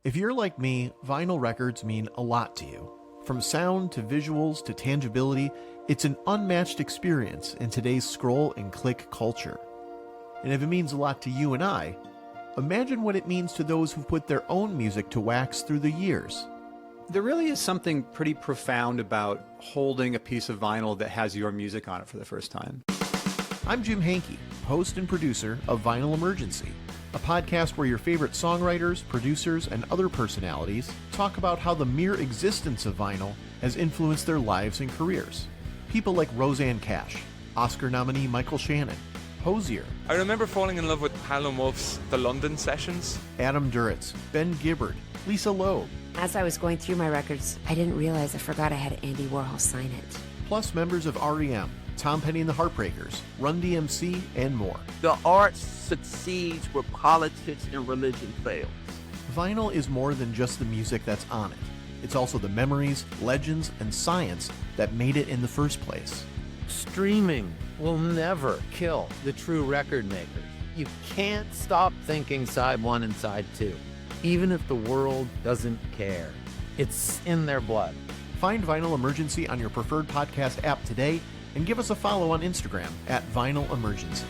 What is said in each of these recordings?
If you're like me, vinyl records mean a lot to you. From sound to visuals to tangibility, it's an unmatched experience in today's scroll and click culture. And if it means a lot to you and I, imagine what it means to those who've put their own music to wax through the years. There really is something pretty profound about holding a piece of vinyl that has your music on it for the first time. I'm Jim Hankey, host and producer of Vinyl Emergency, a podcast where your favorite songwriters, producers, and other personalities talk about how the mere existence of vinyl has influenced their lives and careers. People like Roseanne Cash, Oscar nominee Michael Shannon, Hozier. I remember falling in love with Hal & Wolf's The London Sessions. Adam Duritz, Ben Gibbard, Lisa Loeb. As I was going through my records, I didn't realize I forgot I had Andy Warhol sign it. Plus members of REM, Tom Petty and the Heartbreakers, Run DMC, and more. The arts succeeds where politics and religion fails. Vinyl is more than just the music that's on it. It's also the memories, legends, and science that made it in the first place. Streaming will never kill the true record makers. You can't stop thinking side one and side two, even if the world doesn't care. It's in their blood. Find Vinyl Emergency on your preferred podcast app today and give us a follow on Instagram at Vinyl Emergency.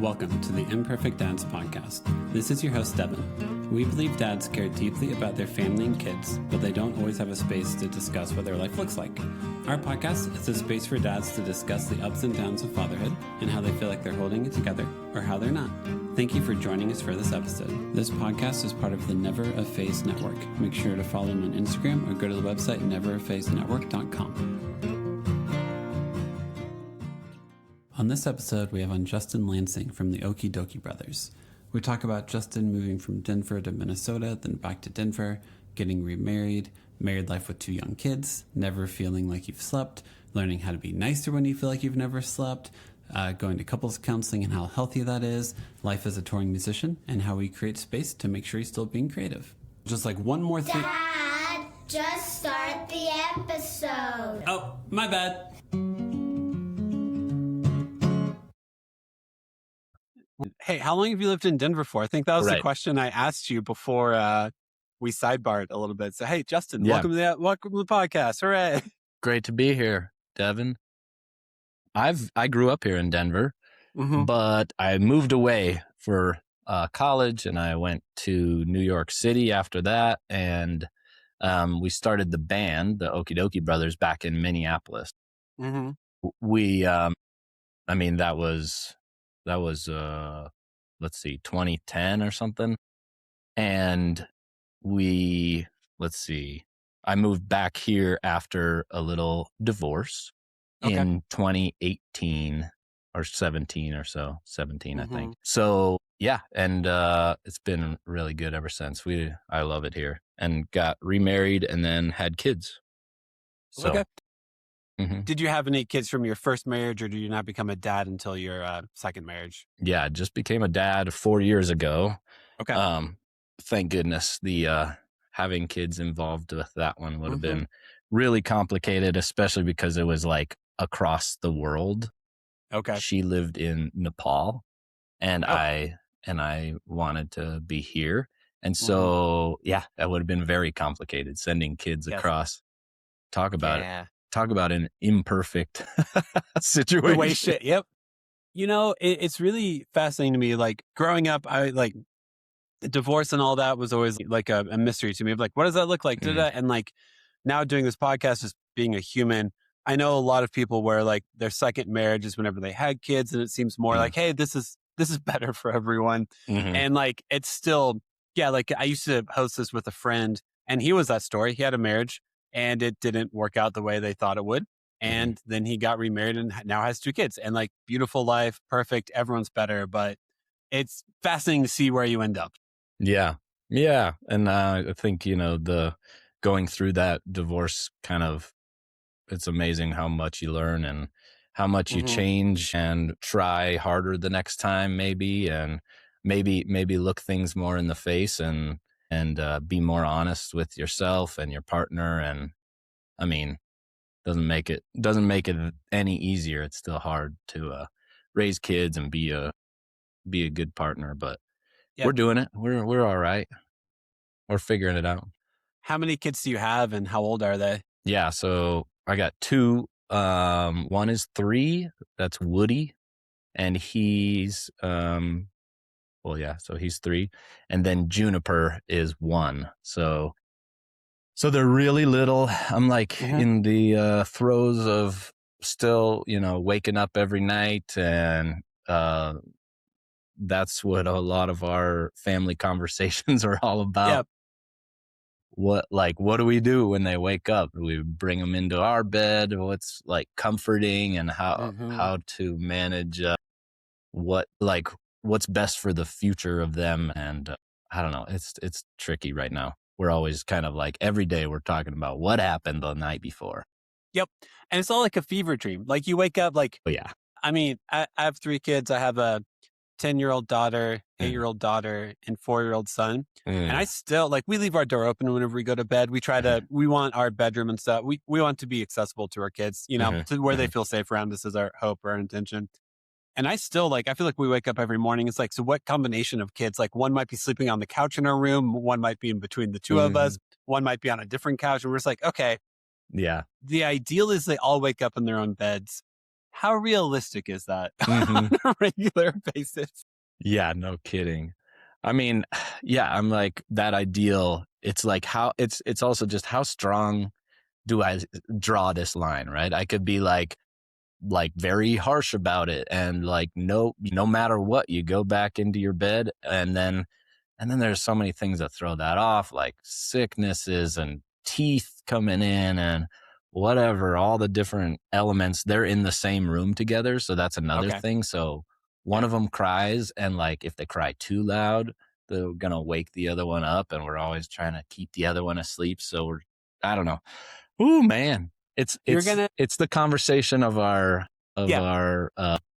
Welcome to the Imperfect Dads Podcast. This is your host, Devin. We believe dads care deeply about their family and kids, but they don't always have a space to discuss what their life looks like. Our podcast is a space for dads to discuss the ups and downs of fatherhood and how they feel like they're holding it together or how they're not. Thank you for joining us for this episode. This podcast is part of the Never a Face Network. Make sure to follow them on Instagram or go to the website neverafacenetwork.com. On this episode, we have on Justin Lansing from the Okee Dokee Brothers. We talk about Justin moving from Denver to Minnesota, then back to Denver, getting remarried, married life with 2 young kids, never feeling like you've slept, learning how to be nicer when you feel like you've never slept, going to couples counseling and how healthy that is, life as a touring musician, and how we create space to make sure he's still being creative. Just like one more thing. Dad, just start the episode. Oh, my bad. Hey, how long have you lived in Denver for? I think that was the question I asked you before we sidebarred a little bit. So, hey, Justin, welcome to the podcast. Hooray. Great to be here, Devin. I grew up here in Denver, but I moved away for college, and I went to New York City after that, and we started the band, the Okee Dokee Brothers, back in Minneapolis. We, that was let's see, 2010 or something. And I moved back here after a little divorce in 2018 or 17 or so, 17, I think. So yeah. And, it's been really good ever since. I love it here, and got remarried and then had kids. So. Okay. Did you have any kids from your first marriage, or did you not become a dad until your second marriage? Yeah, I just became a dad 4 years ago. Okay. Thank goodness. The having kids involved with that one would have been really complicated, especially because it was like across the world. Okay. She lived in Nepal, and I wanted to be here. And so, yeah, that would have been very complicated, sending kids across. Talk about it. Talk about an imperfect situation. Yep. You know, it's really fascinating to me. Like growing up, I like the divorce and all that was always like a mystery to me. Of like, what does that look like? And like now doing this podcast, just being a human, I know a lot of people where like their second marriage is whenever they had kids, and it seems more like, hey, this is better for everyone. And like it's still, like I used to host this with a friend, and he was that story. He had a marriage, and it didn't work out the way they thought it would. And then he got remarried and now has 2 kids, and like beautiful life, perfect. Everyone's better, but it's fascinating to see where you end up. Yeah. Yeah. And I think, the going through that divorce it's amazing how much you learn and how much you change and try harder the next time, maybe, and maybe look things more in the face and be more honest with yourself and your partner. And I mean, doesn't make it any easier. It's still hard to raise kids and be a good partner, but we're doing it. We're all right. We're figuring it out. How many kids do you have, and how old are they? Yeah, so I got two. One is 3. That's Woody, and he's so he's 3, and then Juniper is 1. So they're really little. I'm like in the throes of still, waking up every night, and that's what a lot of our family conversations are all about. Yep. What do we do when they wake up? Do we bring them into our bed? What's like comforting, and how to manage what's best for the future of them? And I don't know. It's tricky right now. We're always kind of like every day we're talking about what happened the night before. Yep. And it's all like a fever dream. Like you wake up like, oh, yeah. I mean, I have 3 kids. I have a 10-year-old daughter, 8-year-old daughter, and 4-year-old son. And I still we leave our door open whenever we go to bed. We try to, we want our bedroom and stuff. We want to be accessible to our kids, to where they feel safe around us is our hope, our intention. And I still I feel like we wake up every morning. It's like, so what combination of kids? Like one might be sleeping on the couch in our room. One might be in between the two of us. One might be on a different couch. And we're just like, okay. Yeah. The ideal is they all wake up in their own beds. How realistic is that on a regular basis? Yeah, no kidding. I mean, yeah, I'm like that ideal. It's like it's also just how strong do I draw this line, right? I could be like very harsh about it, and no matter what, you go back into your bed, and then there's so many things that throw that off, like sicknesses and teeth coming in and whatever, all the different elements. They're in the same room together, so that's another thing. So one of them cries, and if they cry too loud, they're gonna wake the other one up, and we're always trying to keep the other one asleep. So I don't know. Ooh, man. It's the conversation of our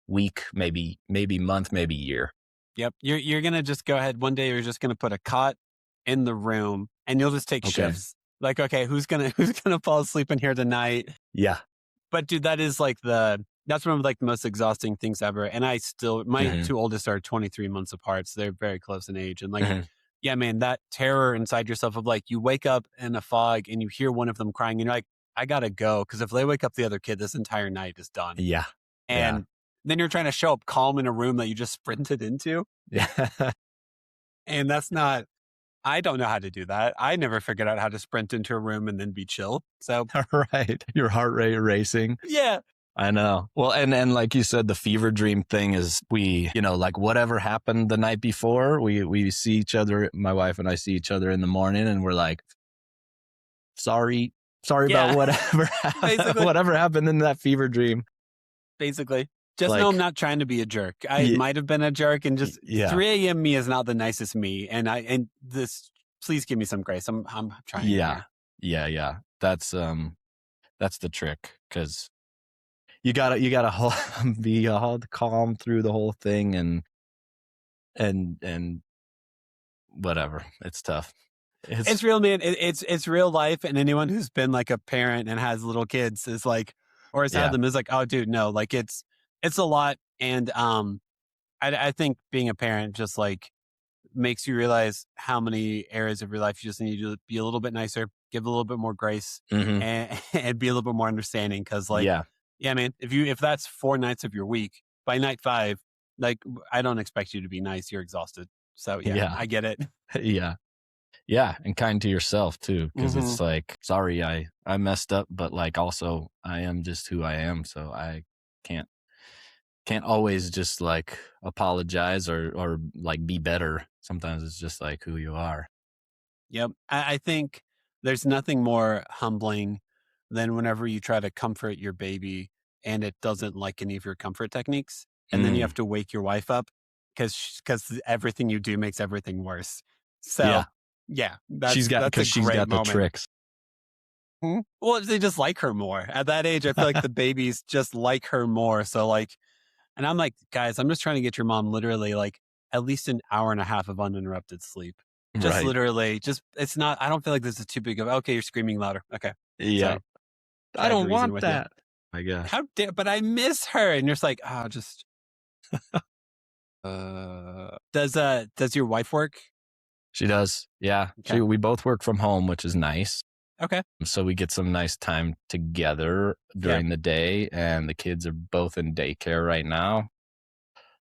week, maybe month, maybe year. Yep. You're gonna just go ahead one day. You're just gonna put a cot in the room, and you'll just take shifts. Like, okay, who's gonna fall asleep in here tonight? Yeah. But dude, that is that's one of the most exhausting things ever. And I still, my 2 oldest are 23 months apart, so they're very close in age. And yeah, man, that terror inside yourself of you wake up in a fog and you hear one of them crying, and you're like, I gotta go, because if they wake up the other kid, this entire night is done. Yeah. And then you're trying to show up calm in a room that you just sprinted into. Yeah. And that's not, I don't know how to do that. I never figured out how to sprint into a room and then be chill. So right. Your heart rate racing. Yeah. I know. Well, and like you said, the fever dream thing is we, whatever happened the night before, we see each other, my wife and I see each other in the morning, and we're like, sorry about whatever happened in that fever dream. Basically. Just know I'm not trying to be a jerk. I might have been a jerk, and just 3 a.m. me is not the nicest me. And please give me some grace. I'm trying. Yeah. Yeah. That's the trick, because you gotta be all calm through the whole thing, and whatever. It's tough. It's real, man. It's real life, and anyone who's been a parent and has little kids is or has had them is oh, dude, no, it's a lot. And I think being a parent just makes you realize how many areas of your life you just need to be a little bit nicer, give a little bit more grace, and be a little bit more understanding. Because yeah, man, if that's 4 nights of your week, by night 5, I don't expect you to be nice. You're exhausted. So yeah. I get it. Yeah. Yeah, and kind to yourself too, because it's sorry, I messed up, but also I am just who I am, so I can't always just apologize or be better. Sometimes it's just who you are. Yep. I think there's nothing more humbling than whenever you try to comfort your baby and it doesn't like any of your comfort techniques, and then you have to wake your wife up because everything you do makes everything worse. So yeah, she's got the tricks. Well, they just like her more at that age. I feel like the babies just like her more. So and I'm like, guys, I'm just trying to get your mom literally at least an hour and a half of uninterrupted sleep. Just literally, it's not, I don't feel like this is too big of, okay, you're screaming louder. Okay. Yeah. So, I don't want with that. I guess. How dare? But I miss her, and you're just like, oh, just. Does your wife work? She does. Yeah. Okay. We both work from home, which is nice. Okay. So we get some nice time together during the day, and the kids are both in daycare right now.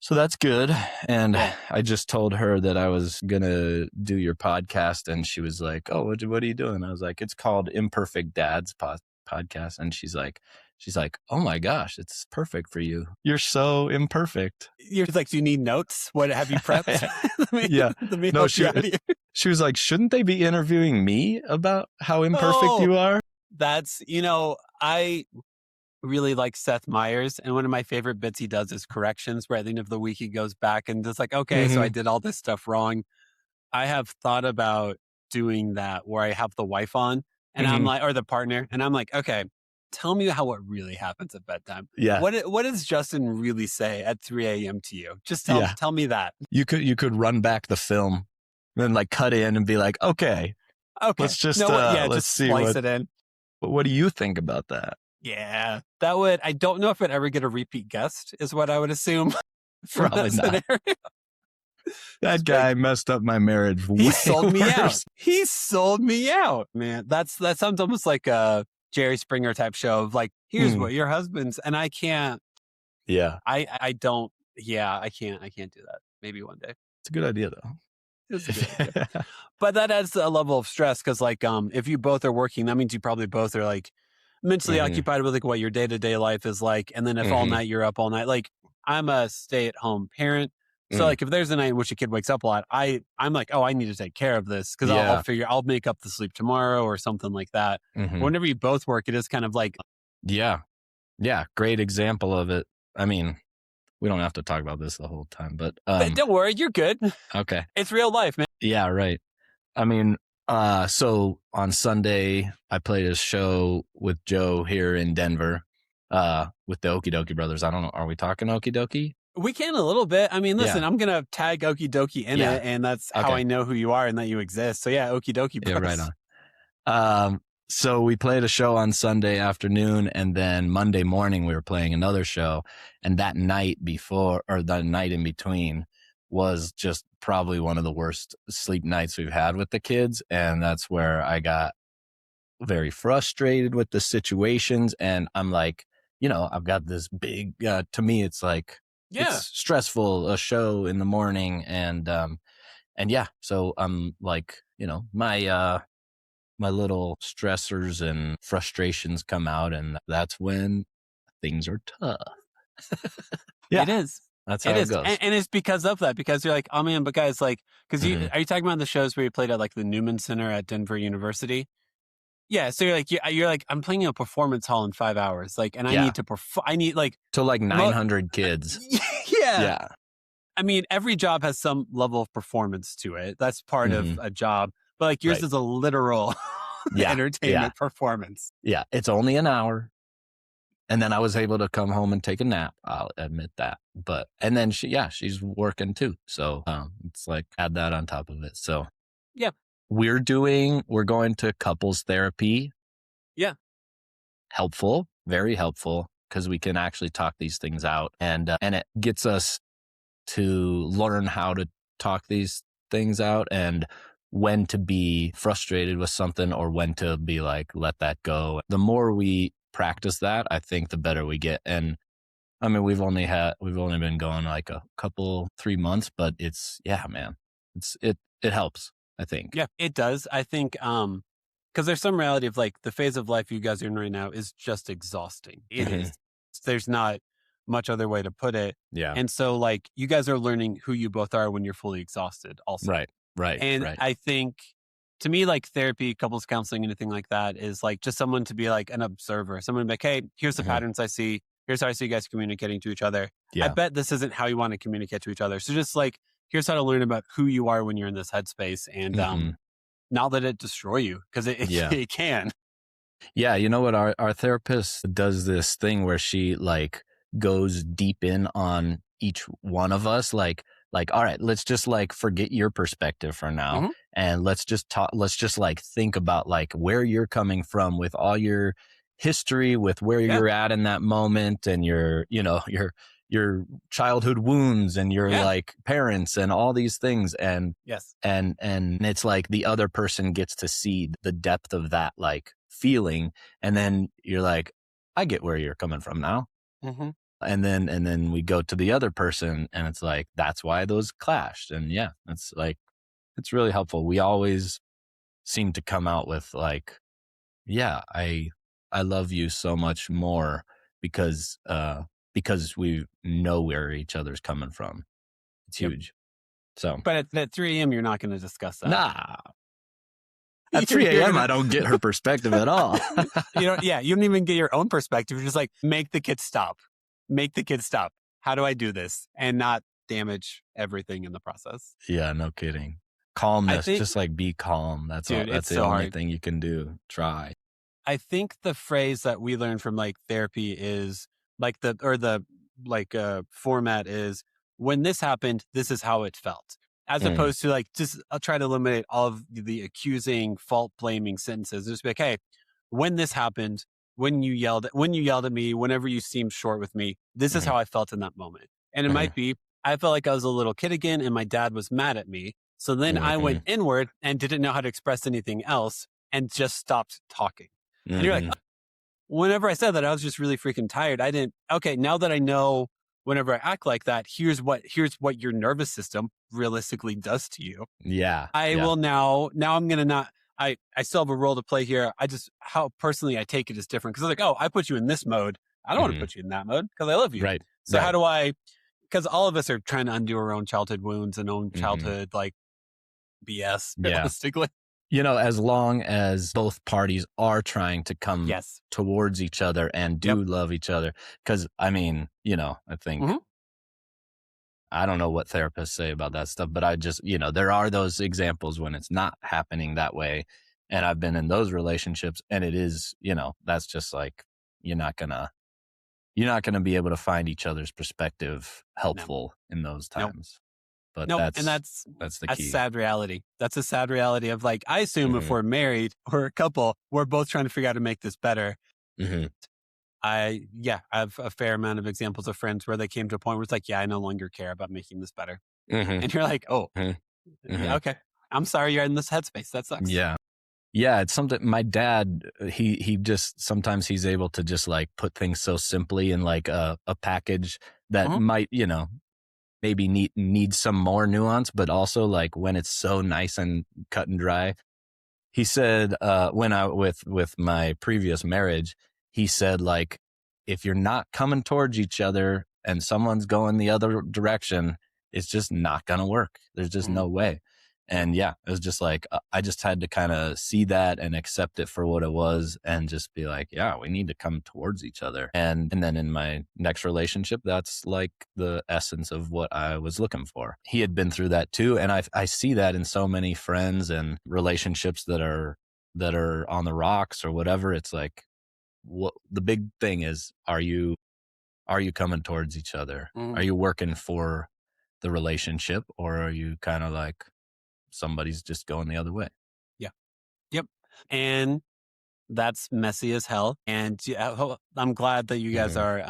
So that's good. And I just told her that I was going to do your podcast, and she was like, oh, what are you doing? I was like, it's called Imperfect Dads Podcast. And she's like, oh my gosh, it's perfect for you. You're so imperfect. You're like, do you need notes? What have you prepped? Let me No, help you out here. She was like, shouldn't they be interviewing me about how imperfect you are? That's, I really like Seth Meyers, and one of my favorite bits he does is corrections, where at the end of the week he goes back and just like, okay, so I did all this stuff wrong. I have thought about doing that where I have the wife on and I'm like, or the partner, and I'm like, okay, tell me how it really happens at bedtime. Yeah. What does Justin really say at 3 a.m. to you? Just tell me that. You could run back the film and like cut in and be like, okay, let's just let's just see splice it in. What do you think about that? Yeah, that would. I don't know if it'd ever get a repeat guest, is what I would assume. Probably not. That guy messed up my marriage. He sold me out. He sold me out, man. That sounds almost like a Jerry Springer type show of like, here's what your husband's, and I can't. Yeah, I don't. Yeah, I can't do that. Maybe one day. It's a good idea though. It's a good idea. But that adds a level of stress because, like, if you both are working, that means you probably both are like mentally occupied with like what your day-to-day life is like, and then if all night you're up all night, like I'm a stay-at-home parent, so like if there's a night in which a kid wakes up a lot, I'm like, oh, I need to take care of this because I'll make up the sleep tomorrow or something like that. Whenever you both work, it is kind of like yeah, great example of it. I mean, we don't have to talk about this the whole time, but don't worry, you're good. Okay, it's real life, man. Yeah, right. I mean, so on Sunday, I played a show with Joe here in Denver, with the Okee Dokee Brothers. I don't know. Are we talking Okee Dokee? We can a little bit. I mean, listen, I'm going to tag Okee Dokee in it, and that's how I know who you are and that you exist. So yeah, Okee Dokee Brothers. Yeah, right on. So we played a show on Sunday afternoon, and then Monday morning we were playing another show. And that night before, or the night in between, was just probably one of the worst sleep nights we've had with the kids. And that's where I got very frustrated with the situations. And I'm like, I've got this big, to me, it's like, it's stressful, a show in the morning. And so I'm like, my little stressors and frustrations come out, and that's when things are tough. It is. That's how it goes. And it's because of that, because you're like, oh man, but guys, like, because are you talking about the shows where you played at like the Newman Center at Denver University? Yeah. So you're like, I'm playing a performance hall in 5 hours. Like, and I need to perform. I need like to like 900 kids. Yeah. I mean, every job has some level of performance to it. That's part of a job. But like yours is a literal entertainment performance. Yeah. It's only an hour. And then I was able to come home and take a nap. I'll admit that. And then she's working too. So it's like add that on top of it. So yeah, we're going to couples therapy. Yeah. Helpful, very helpful, because we can actually talk these things out, and it gets us to learn how to talk these things out and when to be frustrated with something or when to be like, let that go. The more we practice that, I think the better we get. And I mean, we've only been going like a couple 3 months, but man, it helps, I think. Yeah, it does. I think, because there's some reality of like the phase of life you guys are in right now is just exhausting. It is. There's not much other way to put it. Yeah. And so like you guys are learning who you both are when you're fully exhausted also. Right. And I think to me, like therapy, couples counseling, anything like that is like just someone to be like an observer, someone to be like, hey, here's the patterns I see. Here's how I see you guys communicating to each other. Yeah. I bet this isn't how you want to communicate to each other. So just like, here's how to learn about who you are when you're in this headspace, and not let it destroy you, because it can. Yeah. You know what? Our therapist does this thing where she like goes deep in on each one of us. Like, all right, let's just like forget your perspective for now. And let's just talk. Let's just like think about like where you're coming from with all your history with where you're at in that moment, and your childhood wounds, and your like parents, and all these things. And and it's like the other person gets to see the depth of that like feeling, and then you're like, I get where you're coming from now. Mm-hmm. And then we go to the other person, and it's like, that's why those clashed. And it's like, it's really helpful. We always seem to come out with like, I love you so much more because we know where each other's coming from. It's huge. So, but at 3 a.m. you're not going to discuss that. Nah. At 3 a.m. I don't get her perspective at all. You don't even get your own perspective. You're just like, make the kids stop. Make the kids stop. How do I do this and not damage everything in the process? Yeah, no kidding. Calmness, just like be calm. That's the only thing you can do. Try. I think the phrase that we learned from like therapy is like the format is, when this happened, this is how it felt. As opposed to like, just I'll try to eliminate all of the accusing, fault blaming sentences. Just be like, hey, when this happened, when you yelled at me, whenever you seemed short with me, this is how I felt in that moment. And it might be, I felt like I was a little kid again and my dad was mad at me. So then I went inward and didn't know how to express anything else and just stopped talking. And you're like, whenever I said that, I was just really freaking tired. Now that I know whenever I act like that, here's what your nervous system realistically does to you. Yeah. Will now I'm going to not, I still have a role to play here. How personally I take it is different. Cause I was like, I put you in this mode. I don't want to put you in that mode because I love you. Right. So how do I, because all of us are trying to undo our own childhood wounds and own childhood, like BS, realistically. As long as both parties are trying to come towards each other and do love each other. Cause I mean, I think, I don't know what therapists say about that stuff, but I just, there are those examples when it's not happening that way. And I've been in those relationships, and it is, that's just like, you're not gonna be able to find each other's perspective helpful in those times. But that's the key. That's sad reality. That's a sad reality of like, I assume if we're married or a couple, we're both trying to figure out how to make this better. I have a fair amount of examples of friends where they came to a point where it's like, I no longer care about making this better. And you're like, okay, I'm sorry you're in this headspace. That sucks. Yeah. It's something my dad, he just, sometimes he's able to just like put things so simply in like a package that might, maybe need some more nuance, but also like when it's so nice and cut and dry. He said, when I, with my previous marriage, he said, like, if you're not coming towards each other and someone's going the other direction, it's just not going to work. There's just no way. And it was just like, I just had to kind of see that and accept it for what it was and just be like, we need to come towards each other. And then in my next relationship, that's like the essence of what I was looking for. He had been through that too. And I see that in so many friends and relationships that are on the rocks or whatever. It's like, what the big thing is, are you coming towards each other? Are you working for the relationship, or are you kind of like, somebody's just going the other way? Yep. And that's messy as hell. And I'm glad that you guys are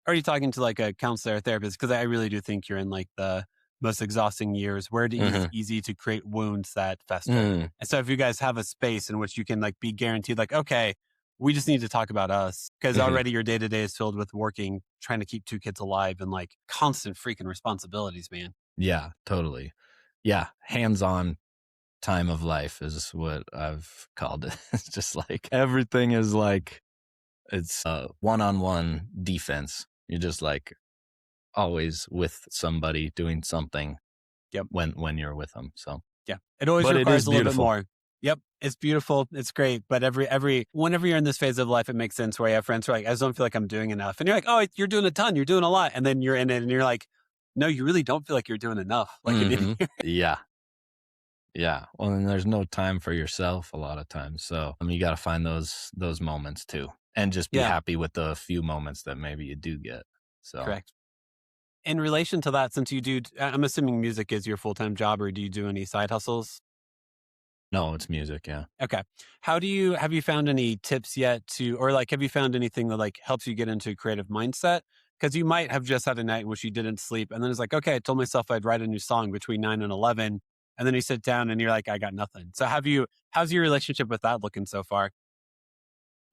already talking to like a counselor or therapist, because I really do think you're in like the most exhausting years where it is easy to create wounds that fester. And so if you guys have a space in which you can like be guaranteed like, okay, we just need to talk about us, because already your day-to-day is filled with working, trying to keep 2 kids alive, and like constant freaking responsibilities, man. Yeah, totally. Yeah, hands-on time of life is what I've called it. It's just like everything is like, it's one-on-one defense. You're just like always with somebody doing something when you're with them. So it always requires a little bit more. It's beautiful. It's great. But whenever you're in this phase of life, it makes sense where you have friends who are like, I just don't feel like I'm doing enough. And you're like, oh, you're doing a ton. You're doing a lot. And then you're in it and you're like, no, you really don't feel like you're doing enough. Like Yeah. Well, then there's no time for yourself a lot of times. So you got to find those moments too, and just be happy with the few moments that maybe you do get. So correct. In relation to that, since you do, I'm assuming music is your full-time job, or do you do any side hustles? No, it's music. Yeah. Okay. Have you found any tips yet or like, have you found anything that like helps you get into a creative mindset? Because you might have just had a night in which you didn't sleep. And then it's like, okay, I told myself I'd write a new song between 9 and 11. And then you sit down and you're like, I got nothing. So how's your relationship with that looking so far?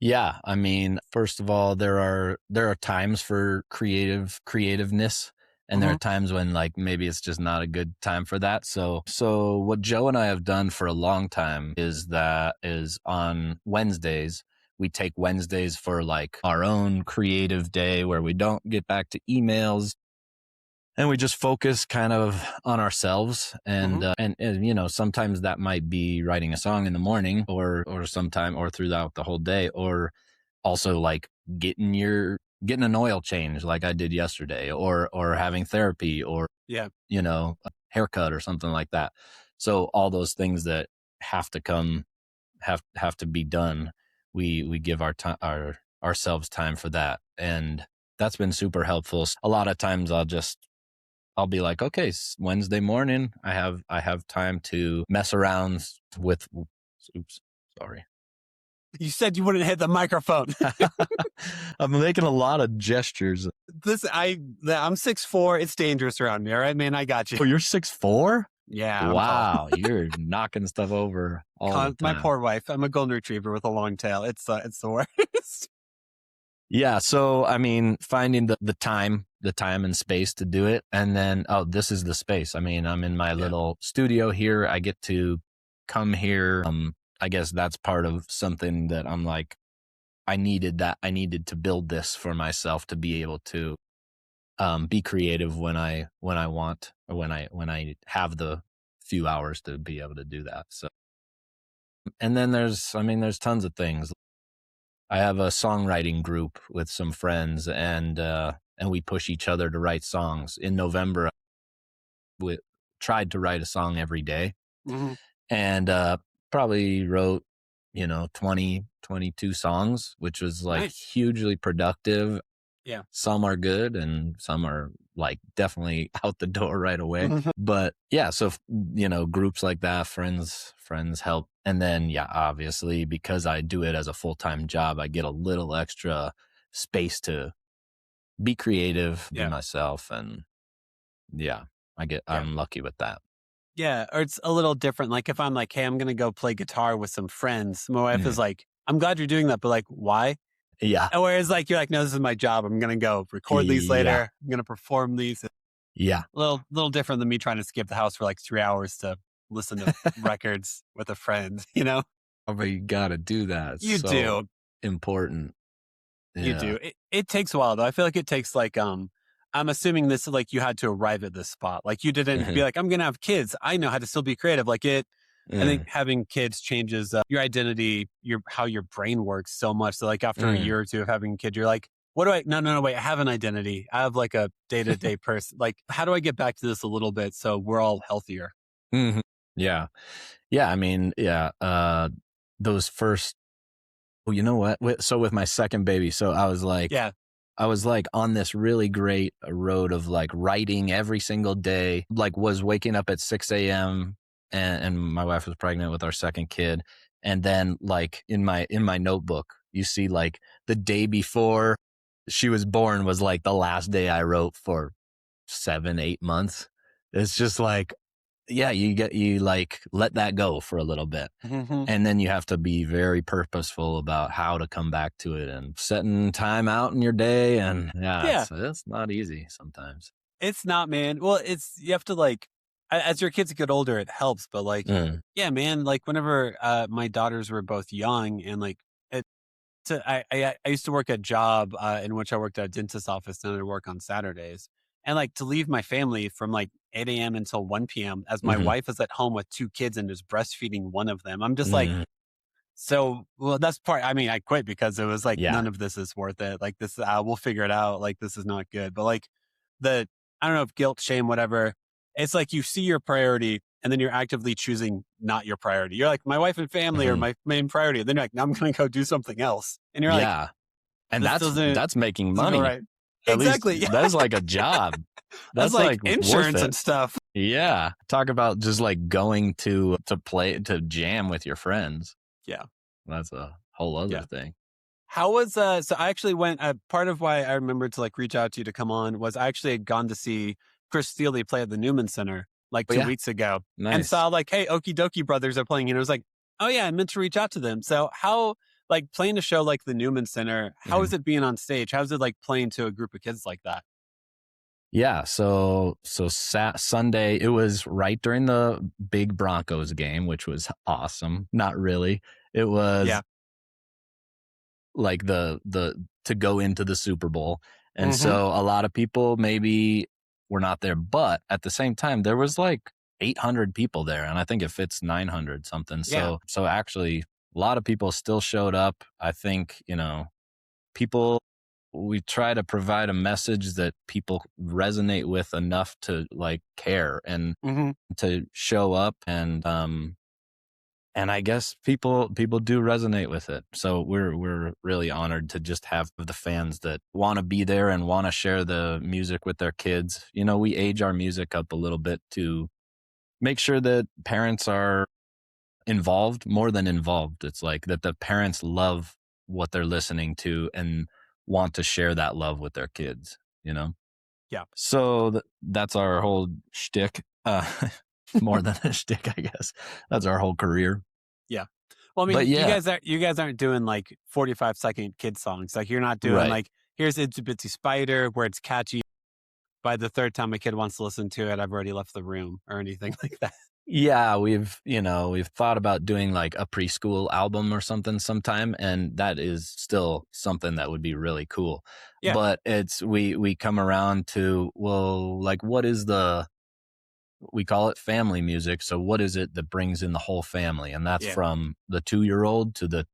Yeah. I mean, first of all, there are times for creativeness. And there are times when like maybe it's just not a good time for that. So what Joe and I have done for a long time is on Wednesdays, we take Wednesdays for like our own creative day where we don't get back to emails and we just focus kind of on ourselves. And you know, sometimes that might be writing a song in the morning or sometime or throughout the whole day, or also like getting an oil change like I did yesterday, or having therapy, or, you know, a haircut or something like that. So all those things that have to be done, we give ourselves time for that. And that's been super helpful. A lot of times I'll be like, okay, Wednesday morning, I have time to mess around with, oops, sorry. You said you wouldn't hit the microphone. I'm making a lot of gestures. I'm 6'4". It's dangerous around me. All right, man, I got you. Oh, you're 6'4"? Yeah. Wow. You're knocking stuff over all the time. My poor wife. I'm a golden retriever with a long tail. It's the worst. Yeah. So, I mean, finding the time and space to do it. And then, this is the space. I mean, I'm in my little studio here. I get to come here. I guess that's part of something that I'm like, I needed to build this for myself to be able to be creative when I want, or when I have the few hours to be able to do that. So, and then there's tons of things. I have a songwriting group with some friends, and we push each other to write songs. In November, we tried to write a song every day, and probably wrote, 20, 22 songs, which was like hugely productive. Yeah. Some are good and some are like definitely out the door right away. But yeah, so, groups like that, friends help. And then, obviously, because I do it as a full-time job, I get a little extra space to be creative, be myself. And I'm lucky with that. Yeah, or it's a little different. Like if I'm like, hey, I'm going to go play guitar with some friends, my wife is like, I'm glad you're doing that, but like, why? Yeah. Whereas like, you're like, no, this is my job. I'm going to go record these later. I'm going to perform these. Yeah. A little different than me trying to skip the house for like 3 hours to listen to records with a friend, Oh, but you got to do that. You do. Important. Yeah. You do. It takes a while though. I feel like it takes like, I'm assuming this, like you had to arrive at this spot. Like you didn't be like, I'm going to have kids. I know how to still be creative. Like I think having kids changes your identity, how your brain works so much. So like after a year or two of having a kid, you're like, no, wait, I have an identity. I have like a day-to-day person. Like, how do I get back to this a little bit so we're all healthier? Yeah. Yeah. I mean, those first, you know what? So with my second baby, so I was like on this really great road of like writing every single day, like was waking up at 6 a.m. and my wife was pregnant with our second kid. And then like in my notebook, you see like the day before she was born was like the last day I wrote for 7-8 months. It's just like, you like let that go for a little bit. And then you have to be very purposeful about how to come back to it and setting time out in your day. And it's not easy sometimes. It's not, man. Well, you have to like, as your kids get older, it helps. But like, man, like whenever my daughters were both young and like, I used to work a job in which I worked at a dentist's office and I work on Saturdays. And like to leave my family from like 8 a.m. until 1 p.m. as my wife is at home with 2 kids and is breastfeeding one of them. I'm just like, that's part, I mean, I quit because it was like, none of this is worth it. Like this, we'll figure it out. Like this is not good. But like I don't know if guilt, shame, whatever. It's like you see your priority and then you're actively choosing not your priority. You're like, my wife and family are my main priority. And then you're like, now I'm going to go do something else. And you're like, and that's making money. Right. At exactly. Least, that's like a job. That's like insurance and stuff. Yeah. Talk about just like going to to jam with your friends. Yeah. That's a whole other thing. How was so I actually went part of why I remembered to like reach out to you to come on was I actually had gone to see Chris Steele play at the Newman Center like Oh, 2 yeah. weeks ago and Nice. saw like, hey, Okee Dokee Brothers are playing. And I was like, oh yeah, I meant to reach out to them. So how like playing a show like the Newman Center, how is it being on stage? How's it like playing to a group of kids like that? Yeah, so Sunday, it was right during the big Broncos game, which was awesome. Not really. It was like the to go into the Super Bowl. And so a lot of people maybe were not there, but at the same time there was like 800 people there, and I think it fits 900 something. So actually a lot of people still showed up. I think, people, we try to provide a message that people resonate with enough to like care and to show up, and I guess people do resonate with it. So we're really honored to just have the fans that want to be there and want to share the music with their kids. We age our music up a little bit to make sure that parents are involved more than involved. It's like that the parents love what they're listening to and want to share that love with their kids, Yeah. So that's our whole shtick. More than a shtick, I guess. That's our whole career. Yeah. Well, I mean, But you guys aren't doing like 45-second kid songs. Like you're not doing like, here's Itsy Bitsy Spider where it's catchy. By the third time a kid wants to listen to it, I've already left the room or anything like that. Yeah, we've thought about doing like a preschool album or something sometime, and that is still something that would be really cool. Yeah. But we come around to, well, like we call it family music. So what is it that brings in the whole family? And that's from the 2-year-old to the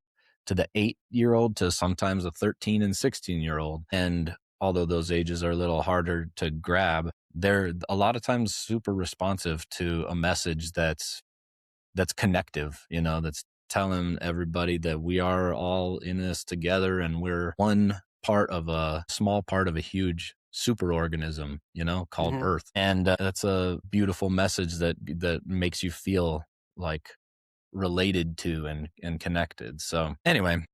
8-year-old to sometimes a 13 and 16-year-old. And although those ages are a little harder to grab, they're a lot of times super responsive to a message that's connective, that's telling everybody that we are all in this together and we're one part of a small part of a huge super organism, called Earth. And that's a beautiful message that makes you feel like related to and connected. So anyway,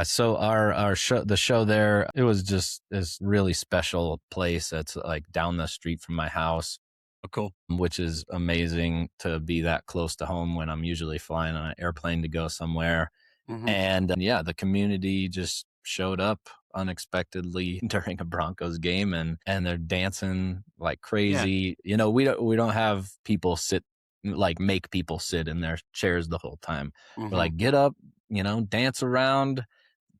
so our show, the show there, it was just this really special place that's like down the street from my house. Oh, cool. Which is amazing to be that close to home when I'm usually flying on an airplane to go somewhere. And the community just showed up unexpectedly during a Broncos game, and they're dancing like crazy. We don't have people make people sit in their chairs the whole time. We're like, get up, dance around.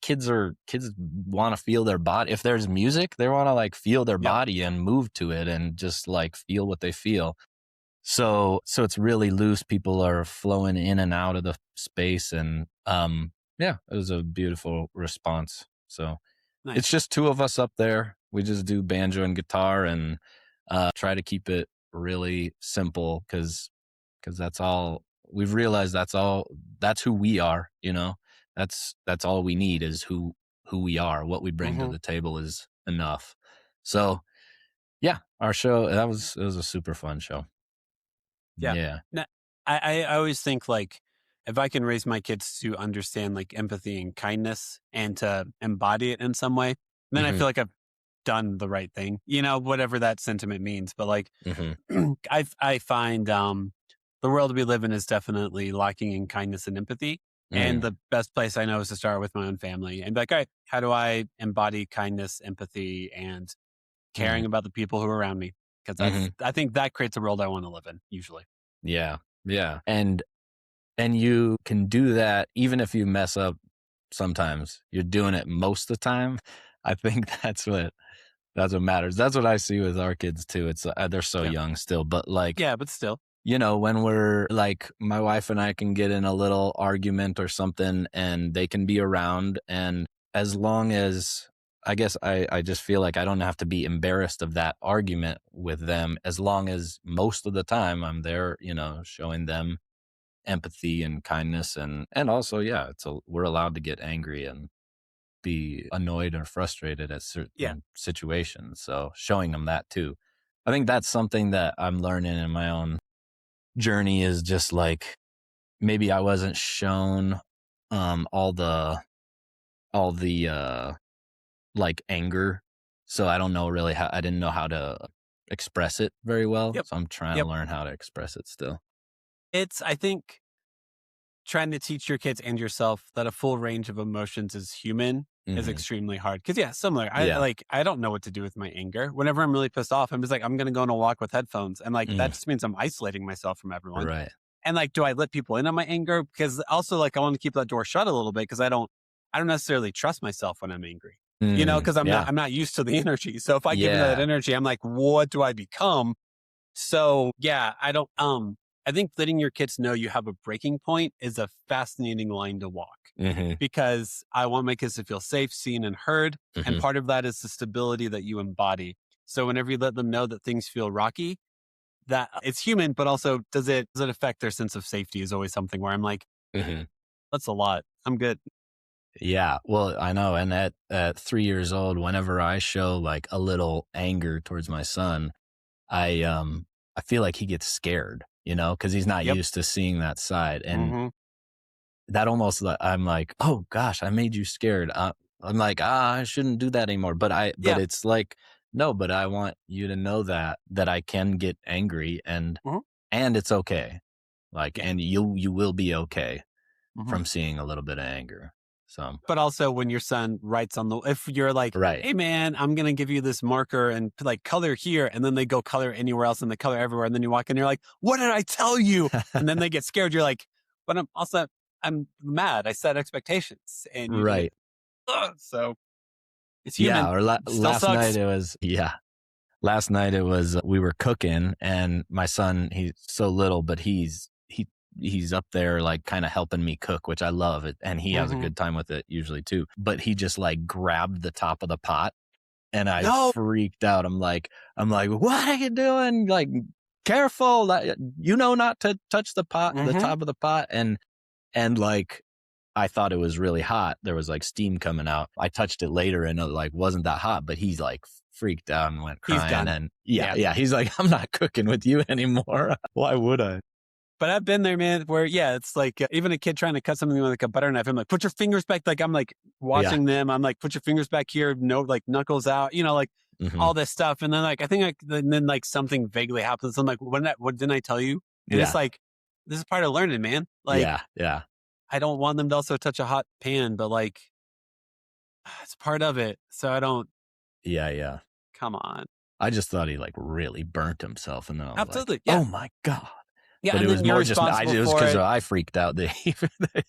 Kids want to feel their body. If there's music, they want to like feel their body and move to it and just like feel what they feel. So it's really loose. People are flowing in and out of the space, and it was a beautiful response. So nice. It's just two of us up there. We just do banjo and guitar and try to keep it really simple because that's all we've realized. That's who we are. That's all we need is who we are. What we bring to the table is enough. So our show, it was a super fun show. Yeah. Now, I always think like if I can raise my kids to understand like empathy and kindness and to embody it in some way, then I feel like I've done the right thing, whatever that sentiment means. But like I find the world we live in is definitely lacking in kindness and empathy. And the best place I know is to start with my own family and be like, all right, how do I embody kindness, empathy, and caring about the people who are around me? Because I think that creates a world I want to live in usually. Yeah. And you can do that even if you mess up sometimes. You're doing it most of the time. I think that's what matters. That's what I see with our kids too. It's they're so young still, but like but still, when we're like, my wife and I can get in a little argument or something and they can be around, and as long as I guess I just feel like I don't have to be embarrassed of that argument with them, as long as most of the time I'm there, showing them empathy and kindness, and also we're allowed to get angry and be annoyed or frustrated at certain situations, so showing them that too. I think that's something that I'm learning in my own journey is just like maybe I wasn't shown all the like anger, so I don't know really how I didn't know how to express it very well. Yep. So I'm trying Yep. to learn how to express it still. It's, I think, trying to teach your kids and yourself that a full range of emotions is human is extremely hard. Because similar. I don't know what to do with my anger. Whenever I'm really pissed off, I'm just like, I'm gonna go on a walk with headphones, and like that just means I'm isolating myself from everyone. Right. And like, do I let people in on my anger? Because also, like, I want to keep that door shut a little bit because I don't necessarily trust myself when I'm angry. Because I'm not used to the energy. So if I give into that energy, I'm like, what do I become? So I don't. I think letting your kids know you have a breaking point is a fascinating line to walk because I want my kids to feel safe, seen, and heard. And part of that is the stability that you embody. So whenever you let them know that things feel rocky, that it's human, but also does it affect their sense of safety is always something where I'm like, that's a lot. I'm good. Yeah, well, I know. And at 3 years old, whenever I show like a little anger towards my son, I feel like he gets scared, because he's not used to seeing that side. And that almost, I'm like, oh gosh, I made you scared. I'm like, I shouldn't do that anymore. But it's like, no, but I want you to know that I can get angry and it's okay. Like, and you will be okay from seeing a little bit of anger. So, but also when your son writes if you're like, hey man, I'm going to give you this marker and like color here. And then they go color anywhere else and they color everywhere. And then you walk in, you're like, what did I tell you? And then they get scared. You're like, but I'm mad. I set expectations. And so it's human. Yeah. Or last night it was, we were cooking and my son, he's so little, but he's up there like kind of helping me cook, which I love it. And he has a good time with it usually too. But he just like grabbed the top of the pot and I freaked out. I'm like, what are you doing? Like, careful, not to touch the pot, the top of the pot. And like, I thought it was really hot. There was like steam coming out. I touched it later and it like wasn't that hot, but he's like freaked out and went crying. And he's like, I'm not cooking with you anymore. Why would I? But I've been there, man, where, it's like even a kid trying to cut something with like a butter knife. I'm like, put your fingers back. Like, I'm like watching them. I'm like, put your fingers back here. No, like knuckles out, like all this stuff. And then like, I think then like something vaguely happens. I'm like, what didn't I tell you? And it's like, this is part of learning, man. Like, I don't want them to also touch a hot pan, but like, it's part of it. So I don't. Yeah. Come on. I just thought he like really burnt himself. And then absolutely. Like, oh my God. Yeah, but it was more just, it was because I freaked out that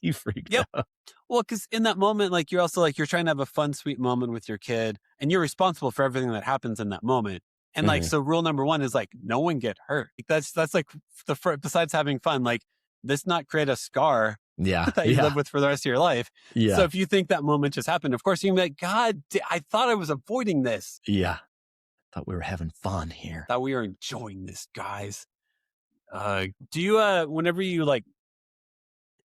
he freaked out. Well, because in that moment, like you're also like, you're trying to have a fun, sweet moment with your kid and you're responsible for everything that happens in that moment. And like, so rule number one is like, no one get hurt. Like, that's like besides having fun, like this not create a scar that you live with for the rest of your life. Yeah. So if you think that moment just happened, of course you can be like, God, I thought I was avoiding this. Yeah. Thought we were having fun here. Thought we were enjoying this, guys. Do you, whenever you like,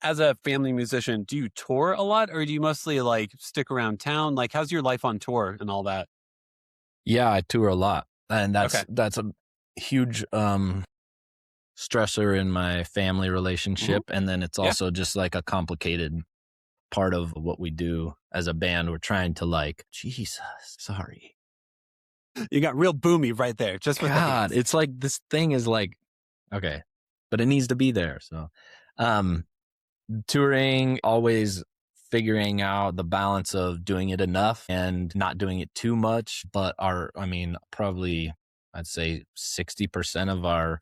as a family musician, do you tour a lot or do you mostly like stick around town? Like, how's your life on tour and all that? Yeah, I tour a lot. And that's a huge, stressor in my family relationship. And then it's also just like a complicated part of what we do as a band. We're trying to like, Jesus, sorry. You got real boomy right there. Just with God, it's like, this thing is like, okay, but it needs to be there. So, touring, always figuring out the balance of doing it enough and not doing it too much. But probably I'd say 60% of our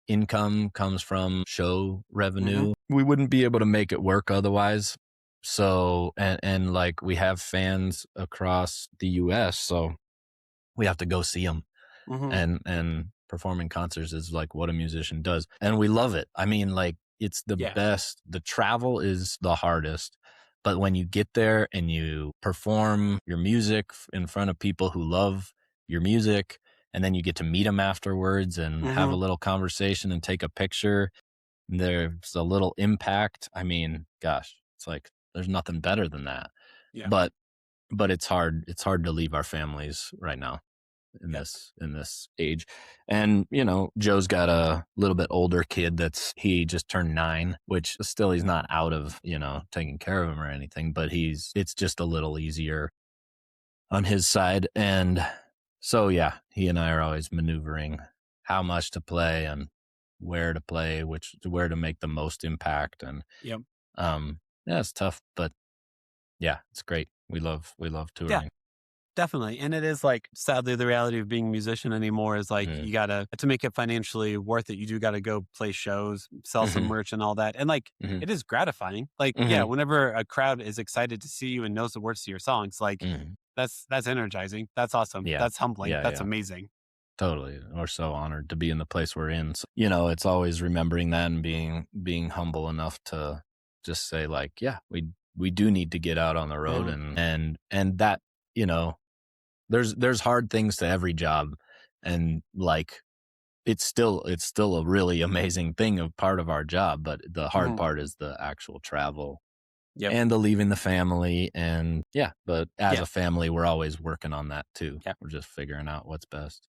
income comes from show revenue. We wouldn't be able to make it work otherwise. So, and like we have fans across the US, so we have to go see them. And performing concerts is like what a musician does. And we love it. I mean, like it's the best. The travel is the hardest. But when you get there and you perform your music in front of people who love your music, and then you get to meet them afterwards and have a little conversation and take a picture, there's a little impact. I mean, gosh, it's like, there's nothing better than that. Yeah. But it's hard. It's hard to leave our families right now. in this age. And, you know, Joe's got a little bit older kid he just turned 9, which still he's not out of, you know, taking care of him or anything, but it's just a little easier on his side. And so, yeah, he and I are always maneuvering how much to play and where to play, where to make the most impact. And Yep. yeah, it's tough, but yeah, it's great. We love touring. Yeah. Definitely. And it is like, sadly, the reality of being a musician anymore is like, you gotta, to make it financially worth it, you do gotta go play shows, sell some merch and all that. And like, it is gratifying. Like, yeah, whenever a crowd is excited to see you and knows the words to your songs, like that's energizing. That's awesome. Yeah. That's humbling. Yeah, that's yeah. amazing. Totally. We're so honored to be in the place we're in. So, you know, it's always remembering that and being humble enough to just say like, yeah, we do need to get out on the road and that, you know, there's hard things to every job, and like it's still a really amazing thing, a part of our job, but the hard part is the actual travel and the leaving the family. And but as a family, we're always working on that too. We're just figuring out what's best.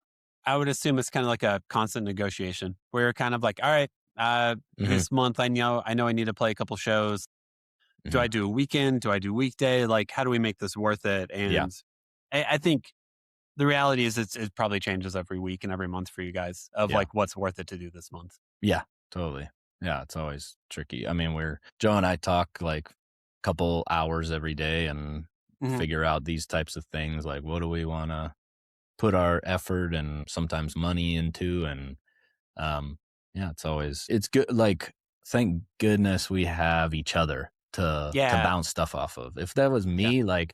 I would assume it's kind of like a constant negotiation where you're kind of like, all right, this month I know I need to play a couple shows. Do I do a weekend? Do I do weekday? Like, how do we make this worth it? And I think the reality is it probably changes every week and every month for you guys of like what's worth it to do this month. Yeah, totally. Yeah, it's always tricky. I mean, Joe and I talk like a couple hours every day and figure out these types of things. Like, what do we want to put our effort and sometimes money into? And it's good. Like, thank goodness we have each other to bounce stuff off of. If that was me, like,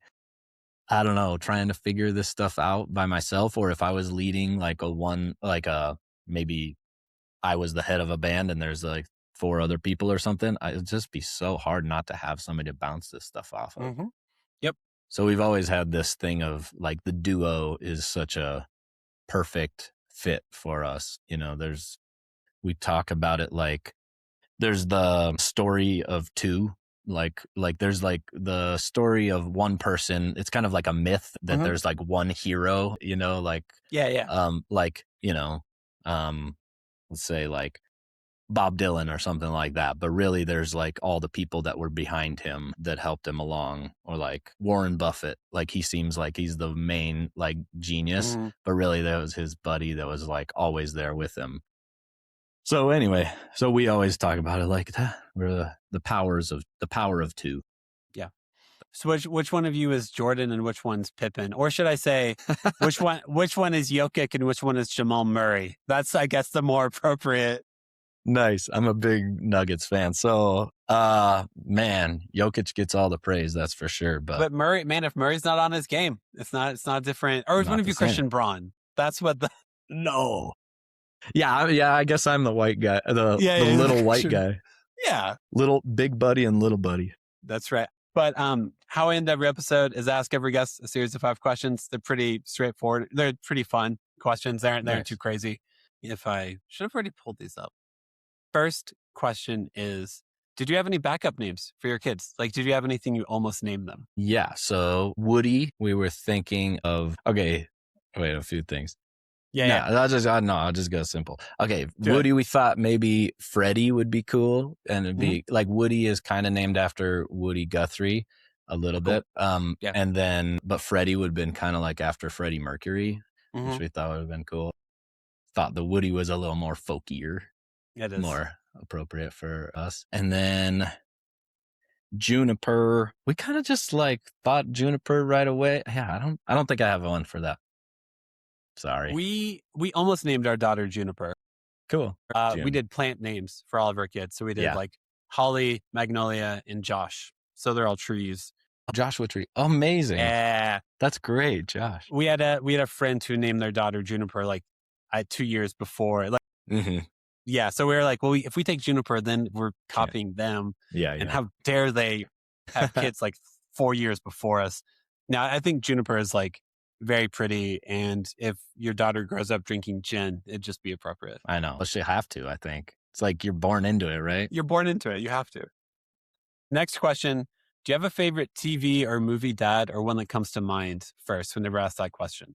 I don't know, trying to figure this stuff out by myself, or if I was leading maybe I was the head of a band and there's like 4 other people or something, it'd just be so hard not to have somebody to bounce this stuff off of. Yep. So we've always had this thing of like the duo is such a perfect fit for us. You know, we talk about it like there's the story of two. Like there's like the story of one person. It's kind of like a myth that there's like one hero, you know, like like, you know, let's say like Bob Dylan or something like that. But really there's like all the people that were behind him that helped him along, or like Warren Buffett. Like he seems like he's the main like genius, but really that was his buddy that was like always there with him. So anyway, we always talk about it like that. We're the power of two. Yeah. So which one of you is Jordan and which one's Pippen? Or should I say, which one is Jokic and which one is Jamal Murray? That's, I guess, the more appropriate. Nice. I'm a big Nuggets fan. So, man, Jokic gets all the praise, that's for sure. But Murray, man, if Murray's not on his game, it's not different. Or is one of you Christian Braun? That's what No. Yeah, I guess I'm the white guy, the little white guy. Yeah. Little big buddy and little buddy. That's right. But how I end every episode is ask every guest a series of 5 questions. They're pretty straightforward. They're pretty fun questions. They aren't too crazy. If I should have already pulled these up. First question is, did you have any backup names for your kids? Like, did you have anything you almost named them? Yeah. So Woody, we were thinking of, a few things. I'll just go simple. Okay. Woody, we thought maybe Freddie would be cool. And it'd be like Woody is kind of named after Woody Guthrie a little bit. And then, but Freddie would have been kind of like after Freddie Mercury, which we thought would have been cool. Thought the Woody was a little more folkier. It is more appropriate for us. And then Juniper, we kind of just like thought Juniper right away. Yeah, I don't think I have one for that. Sorry. We almost named our daughter Juniper. Cool. We did plant names for all of our kids. So we did like Holly, Magnolia, and Josh. So they're all trees. Joshua tree. Amazing. Yeah. That's great, Josh. We had a friend who named their daughter Juniper like 2 years before. Like yeah. So we were like, well, if we take Juniper, then we're copying them. Yeah. And how dare they have kids like 4 years before us? Now, I think Juniper is like very pretty. And if your daughter grows up drinking gin, it'd just be appropriate. I know. Well, she have to, I think. It's like you're born into it, right? You're born into it. You have to. Next question. Do you have a favorite TV or movie dad, or one that comes to mind first whenever asked that question?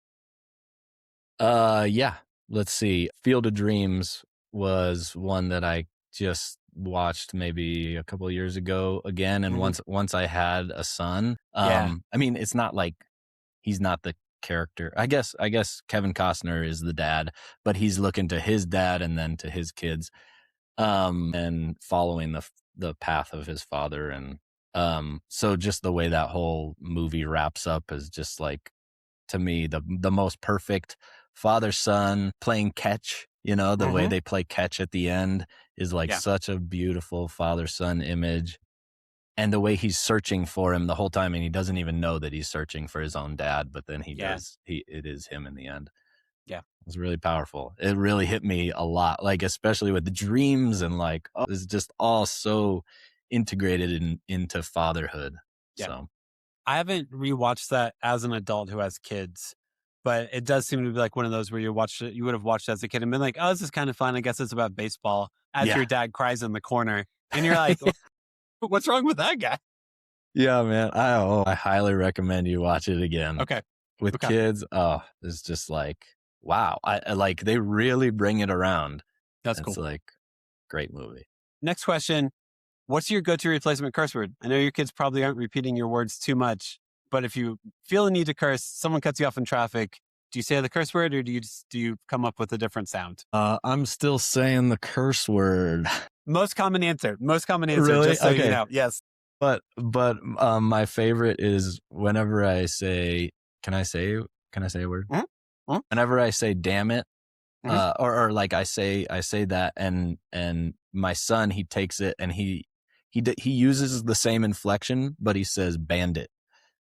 Yeah. Let's see. Field of Dreams was one that I just watched maybe a couple of years ago again. And once I had a son, I mean, it's not like he's not the character. I guess Kevin Costner is the dad, but he's looking to his dad and then to his kids, and following the path of his father. And so just the way that whole movie wraps up is just like, to me, the most perfect father-son playing catch. The way they play catch at the end is like such a beautiful father-son image. And the way he's searching for him the whole time, and he doesn't even know that he's searching for his own dad, but then he does. It is him in the end. Yeah. It was really powerful. It really hit me a lot, like especially with the dreams and like, it's just all so integrated into fatherhood. Yeah. So I haven't rewatched that as an adult who has kids, but it does seem to be like one of those where you would have watched it as a kid and been like, oh, this is kind of fun. I guess it's about baseball, as your dad cries in the corner. And you're like, what's wrong with that guy? Yeah, man. I highly recommend you watch it again. Okay. With kids, it's just like, wow. I like, they really bring it around. That's cool. It's like, great movie. Next question. What's your go-to replacement curse word? I know your kids probably aren't repeating your words too much, but if you feel a need to curse, someone cuts you off in traffic, do you say the curse word or do you come up with a different sound? I'm still saying the curse word. Most common answer. Really? Just so Okay. you know. Yes. But my favorite is whenever I say, can I say a word? Mm-hmm. Whenever I say damn it, or like I say that, and my son, he takes it and he uses the same inflection, but he says bandit,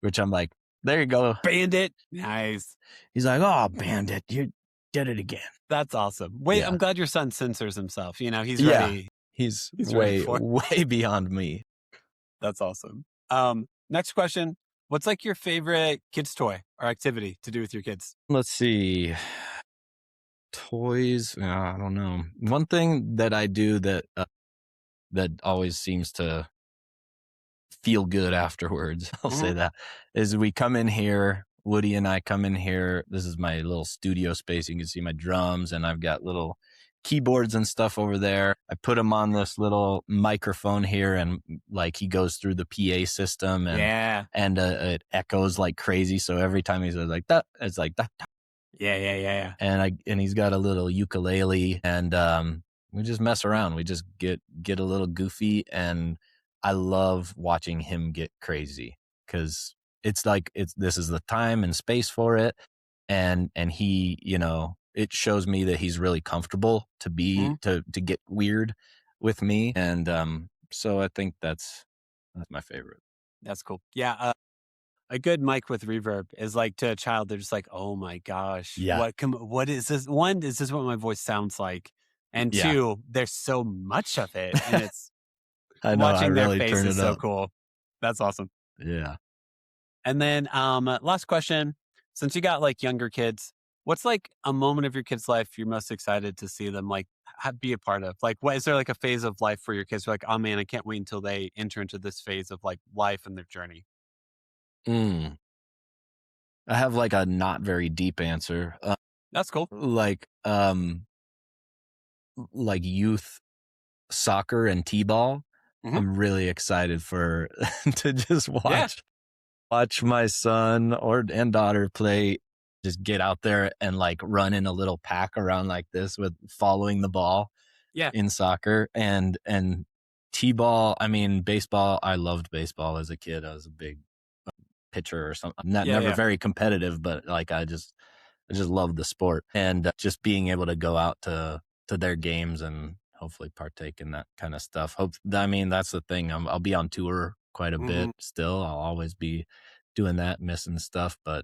which I'm like, there you go. Bandit. Nice. He's like, oh, bandit, you did it again. That's awesome. Wait, Yeah. I'm glad your son censors himself. He's ready. He's ready way beyond me. That's awesome. Next question. What's like your favorite kids toy or activity to do with your kids? Let's see. Toys. I don't know. One thing that I do that always seems to feel good afterwards, I'll say that, is we come in here, Woody and I come in here. This is my little studio space. You can see my drums and I've got little keyboards and stuff over there. I put him on this little microphone here and like he goes through the PA system and it echoes like crazy. So every time he says like that, it's like that. Yeah. And he's got a little ukulele and we just mess around. We just get a little goofy, and I love watching him get crazy because it's like this is the time and space for it, and he, it shows me that he's really comfortable to be to get weird with me, and so I think that's my favorite. That's cool. Yeah. A good mic with reverb is like to a child, they're just like, oh my gosh. Yeah. What is this? One, is this what my voice sounds like? And two, there's so much of it. And it's I know, watching I really their face turn is it so up. cool. That's awesome. Yeah. And then last question. Since you got like younger kids, what's like a moment of your kid's life you're most excited to see them like be a part of? Like, what is there like a phase of life where your kids are like, oh man, I can't wait until they enter into this phase of like life and their journey? I have like a not very deep answer. That's cool. Like youth soccer and t-ball. I'm really excited for to just watch my son and daughter play. Just get out there and like run in a little pack around like this with following the ball. Yeah. In soccer and t-ball. I mean, baseball. I loved baseball as a kid. I was a big pitcher or something. Never very competitive, but like I just love the sport, and just being able to go out to their games and hopefully partake in that kind of stuff. I mean, that's the thing. I'll be on tour quite a bit still. I'll always be doing that, missing stuff, but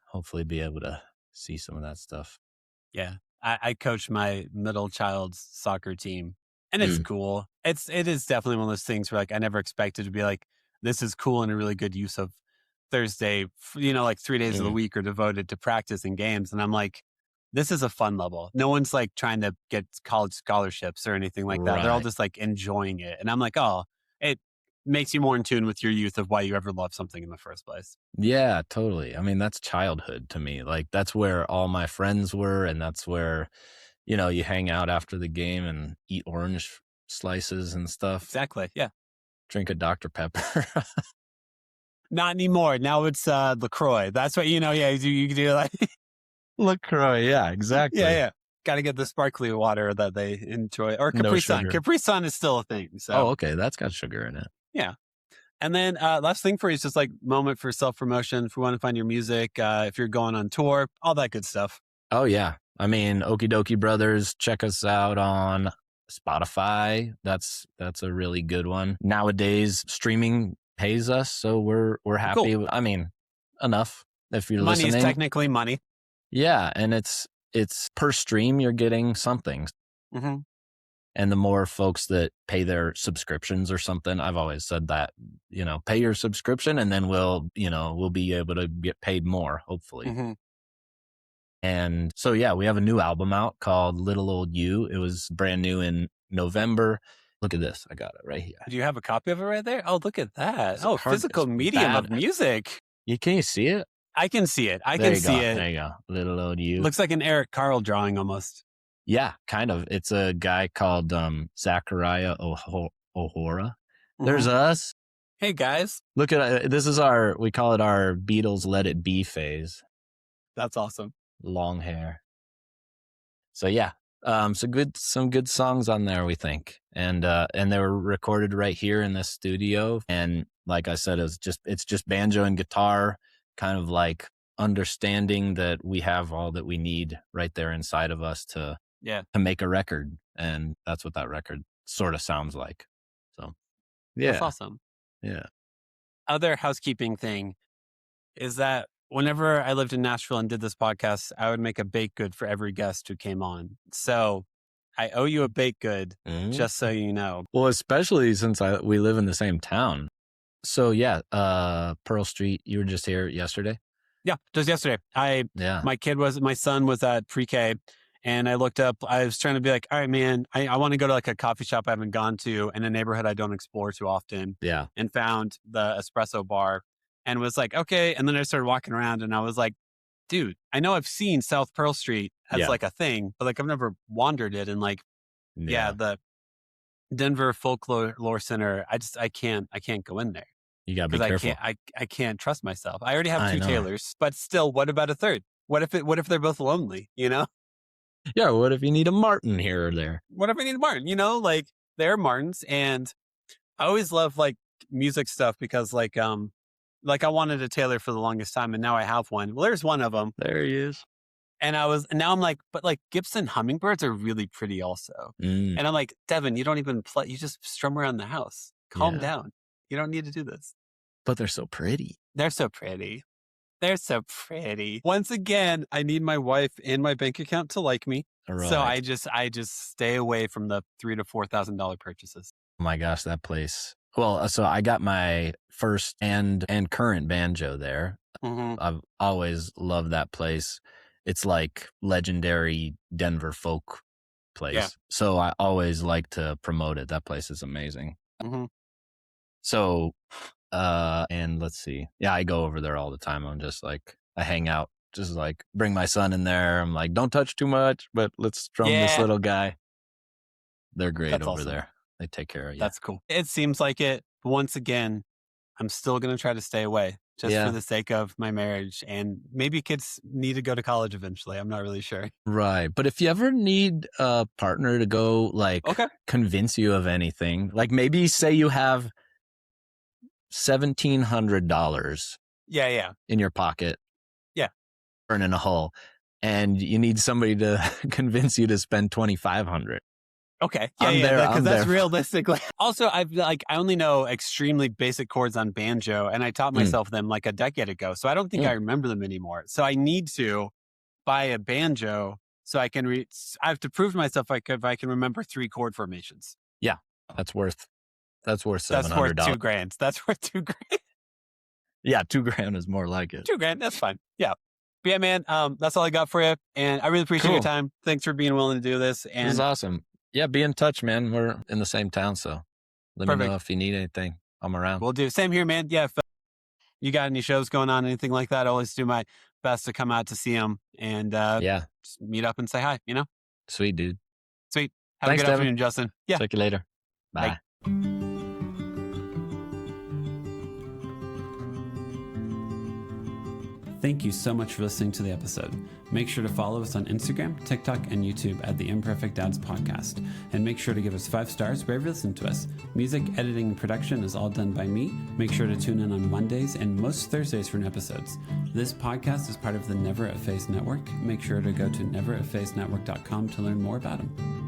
hopefully be able to see some of that stuff. Yeah. I coach my middle child's soccer team, and it's cool. It is definitely one of those things where like I never expected to be like, this is cool and a really good use of Thursday, like 3 days of the week are devoted to practice and games. And I'm like, this is a fun level. No one's like trying to get college scholarships or anything like that. They're all just like enjoying it. And I'm like, oh, makes you more in tune with your youth of why you ever loved something in the first place. Yeah, totally. I mean, that's childhood to me. Like, that's where all my friends were, and that's where, you hang out after the game and eat orange slices and stuff. Exactly. Yeah. Drink a Dr. Pepper. Not anymore. Now it's LaCroix. That's what, yeah, you can do like. LaCroix, yeah, exactly. Yeah. Got to get the sparkly water that they enjoy. Or No Capri Sun. sugar. Capri Sun is still a thing. So. Oh, okay. That's got sugar in it. Yeah. And then last thing for you is just like moment for self-promotion. If you want to find your music, if you're going on tour, all that good stuff. Oh, yeah. I mean, Okee Dokee Brothers, check us out on Spotify. That's a really good one. Nowadays, streaming pays us, so we're happy. Cool. I mean, enough if you're Money listening. is technically money. Yeah, and it's per stream you're getting something. Mm-hmm. And the more folks that pay their subscriptions or something, I've always said that, pay your subscription and then we'll be able to get paid more, hopefully. Mm-hmm. And so, yeah, we have a new album out called Little Old You. It was brand new in November. Look at this. I got it right here. Do you have a copy of it right there? Oh, look at that. It's Oh, hard- physical it's medium bad. of music. Can you see it? I can see it. I There can you see go. it. There you go. Little Old You. Looks like an Eric Carle drawing almost. Yeah, kind of. It's a guy called Zachariah O'Hora. There's us. Hey, guys. Look at this is we call it our Beatles Let It Be phase. That's awesome. Long hair. So yeah, some good songs on there, we think, and they were recorded right here in this studio. And like I said, it's just banjo and guitar, kind of like understanding that we have all that we need right there inside of us to make a record, and that's what that record sort of sounds like. So yeah, That's awesome. yeah. Other housekeeping thing is that whenever I lived in Nashville and did this podcast, I would make a baked good for every guest who came on. So I owe you a baked good, just so you know. Well, especially since we live in the same town. So yeah, Pearl Street. You were just here yesterday. Yeah, just yesterday. My son was at pre-K, and I looked up. I was trying to be like, all right, man, I want to go to like a coffee shop I haven't gone to in a neighborhood I don't explore too often. Yeah, and found the espresso bar. And was like, okay. And then I started walking around and I was like, dude, I know I've seen South Pearl Street as like a thing, but like I've never wandered it. And like, the Denver Folklore Center, I can't go in there. You gotta be careful. I can't trust myself. I already have two tailors, but still, what about a third? What if they're both lonely, Yeah, what if you need a Martin here or there? What if I need a Martin? Like they're Martins. And I always love like music stuff because like I wanted a tailor for the longest time, and now I have one. Well, there's one of them. There he is. And now I'm like, but like Gibson hummingbirds are really pretty also. And I'm like, Devin, you don't even play. You just strum around the house. Calm down. You don't need to do this. But they're so pretty. They're so pretty. They're so pretty. Once again, I need my wife and my bank account to like me. Right. So I just stay away from the $3,000 to $4,000 purchases. Oh my gosh, that place. Well, so I got my first and current banjo there. Mm-hmm. I've always loved that place. It's like legendary Denver folk place. Yeah. So I always like to promote it. That place is amazing. Mm-hmm. So, and let's see. Yeah, I go over there all the time. I'm just like, I hang out, just like bring my son in there. I'm like, don't touch too much, but let's strum this little guy. They're great. That's over awesome. There. They take care of you. That's cool. It seems like it. Once again, I'm still going to try to stay away just for the sake of my marriage. And maybe kids need to go to college eventually. I'm not really sure. Right. But if you ever need a partner to go like convince you of anything, like maybe say you have $1,700 in your pocket. Yeah. Burning a hole. And you need somebody to convince you to spend $2,500. Okay. Yeah, because that's realistically. Also, I only know extremely basic chords on banjo, and I taught myself them like a decade ago. So I don't think I remember them anymore. So I need to buy a banjo so I can I have to prove to myself if I can remember 3 chord formations. Yeah, that's worth $700. That's worth $2,000. That's worth $2,000. Yeah, $2,000 is more like it. $2,000. That's fine. Yeah. But yeah, man, that's all I got for you. And I really appreciate your time. Thanks for being willing to do this. And this is awesome. Yeah, be in touch, man. We're in the same town, so let me know if you need anything. I'm around. We'll do. Same here, man. Yeah. If you got any shows going on, anything like that, I always do my best to come out to see them and just meet up and say hi, you know? Sweet, dude. Sweet. Have Thanks, a good Devin. afternoon, Justin. Yeah. Talk to you later. Bye. Thank you so much for listening to the episode. Make sure to follow us on Instagram, TikTok, and YouTube at the Imperfect Dads Podcast. And make sure to give us 5 stars wherever you listen to us. Music, editing, and production is all done by me. Make sure to tune in on Mondays and most Thursdays for new episodes. This podcast is part of the Never Efface Network. Make sure to go to nevereffacenetwork.com to learn more about them.